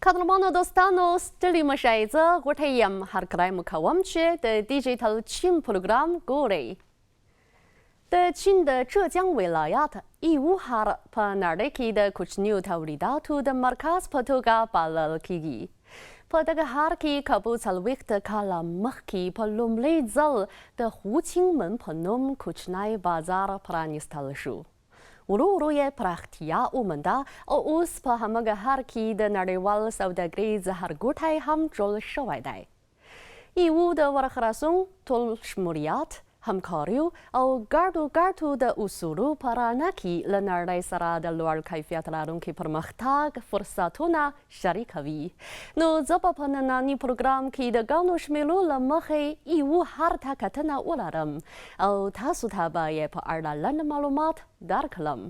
قدرمانو دوستانو ستړي مشئ زه غوټۍ یم هرکلی مو کوم چې د ډیجیټل چین پروګرام ګورئ. د چین د浙江ولایت ایوو ښار په نړۍ کې د کوچنیو تولیداتو د مرکز په توګه بلل کیږي. په دغه ښار کې که په 40 کاله مخکې په لومړي ځل د هوچینمن په نوم کوچنی بازار پرانیستل شو. ورو ورو یې پراختیا ومونده او اوس په همغه ښار کې د نړیوال سوداګریز ښارګوټی هم جوړ شوی دی. ایوو د ورخراسون ټول شمولیت همکاریو او ګډو د اصولو په رڼا کې له نړۍ سره د لوړ کیفیت لرونکي پرمختګ فرصتونه شریکوي. نو زه په ننني پروګرام کې د ګڼو شمیرو له مخې ایوو ښار ته کتنه ولرم او تاسو ته به یې په اړه لنډ معلومات درکړم.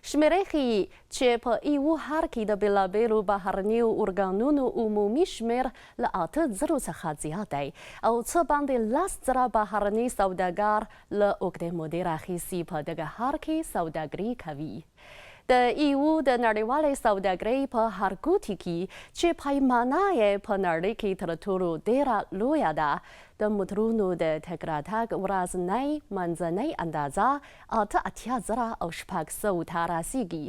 شمیرې ښیي چې په ایوو ښار کې د بېلابېلو بهرنیو ارګانونو عمومي شمیر له 8,000 څخه زیات دی او څه باندې 10,000 بهرني سوداګر له اوږدې مودې راهیسې په دغه ښار کې سوداګري کوي. د ایوو د نړیوالې سوداګرۍ په ښارګوټي کې چې پیمانه یې په نړۍ کې تر ټولو ډېره لویه ده، د موټرونو د تګ راتګ ورځنۍ منځنۍ اندازه 88,000 او 600 ته رسیږي.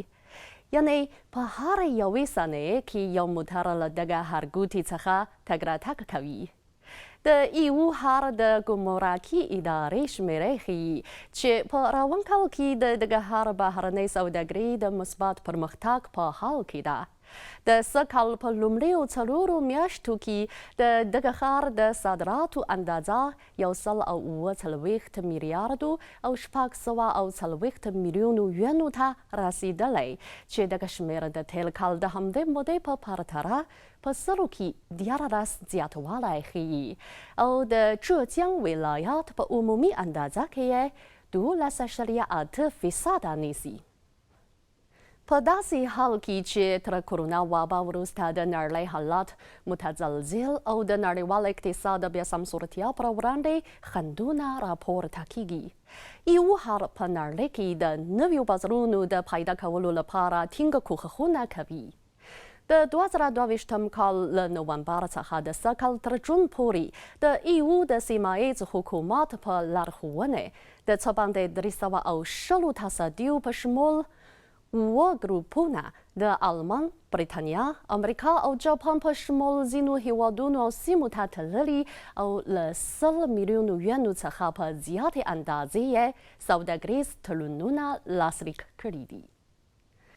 یعنې په هر یوې ثانیې کې یو موټر له دغه ښارګوټي څخه تګ راتګ کوي. د ایوو ښار د ګمرکي ادارې شمیرې ښیي چې په روان کال کې د دغه ښار بهرنۍ سوداګري د مثبت پرمختګ په حال کې ده. د سږ کال په لومړیو 4 میاشتو کې د دغه ښار د صادراتو اندازه 140 میلیارډو او 640 میلیونو یونو ته رسیدلی چې دغه شمیر د تېر کال د همدې مودې په پرتله په سلو کې 14 زیاتوالی ښیي او د浙江ولایت په عمومي اندازه کې یې 12.8% نیسي. په داسې حال کې چې تر کرونا وبا وروسته د نړۍ حالات متزلزل او د نړیوال اقتصاد بیا سمسورتیا پر وړاندې خنډونه راپورته کیږي. ایوو ښار په نړۍ کې د نویو بازارونو د پیدا کولو لپاره ټینګه کوښښونه کوي. د 2022 کال له نومبر څخه د سږ کال تر جون پورې د ایوو د سیمه ییز حکومت په لارښوونې د څه باندې 310 تصدیو په شمول 7 ګروپونه د آلمان، بریتانیا، امریکا او جاپان په شمول ځینو هیوادونو او سیمو ته تللي او له 100 میلیونو یونو څخه په زیاتې اندازې یې سوداګریز تړونونه لاسلیک کړي دي.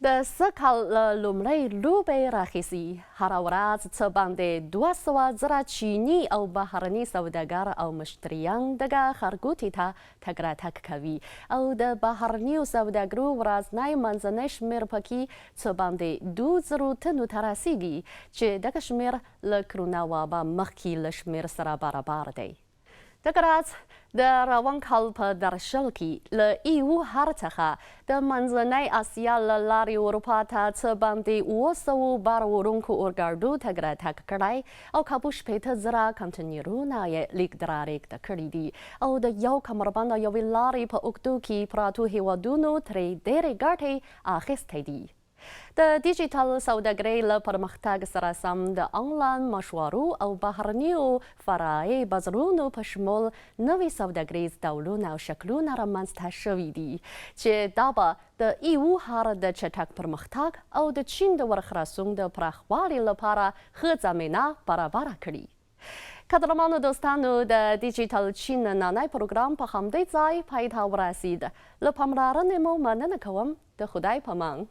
د سږ کال له لومړۍ لوبې راهیسې هره ورځ څه باندې 200,000 چیني او بهرني سوداګر او مشتریان دغه ښارګوټي ته تګ راتګ کوي او د بهرنیو سوداګرو ورځنی منځنی شمیر پکې څه باندې 2,000 تنو ته رسیږي چې دغه شمیر له کرونا وبا مخکې له شمیر سره برابر دی. دغه راز د روان کال په درشل کې له ایوو ښار څخه د منځنۍ اسیا له لارې اروپا ته څه باندې 700 بار وړونکو اورګاډو تګ راتګ کړی او که په 80,000 کنټینرونه یې لیږد رالېږد کړي دي او د یو کمربند یوې لارې په اوږدو کې پراتو هیوادونو ترې ډېرې ګټې اخیستی دي. د ډیجیټل سوداګرۍ له پرمختګ سره سم د آنلاین مشورو او بهرنیو فرعي بازارونو په شمول نوي سوداګریز ډولونه او شکلونه رامنځته شوي دي چې دا به د ایوو ښار د چټک پرمختګ او د چین د ورخراسون د پراخوالي لپاره ښه زمینه برابره کړي. قدرمانو دوستانو د ډیجیټل چین نننی پروګرام په همدې ځای پای ته ورسید. له پاملرنې مو مننه کوم. د خدای په امان.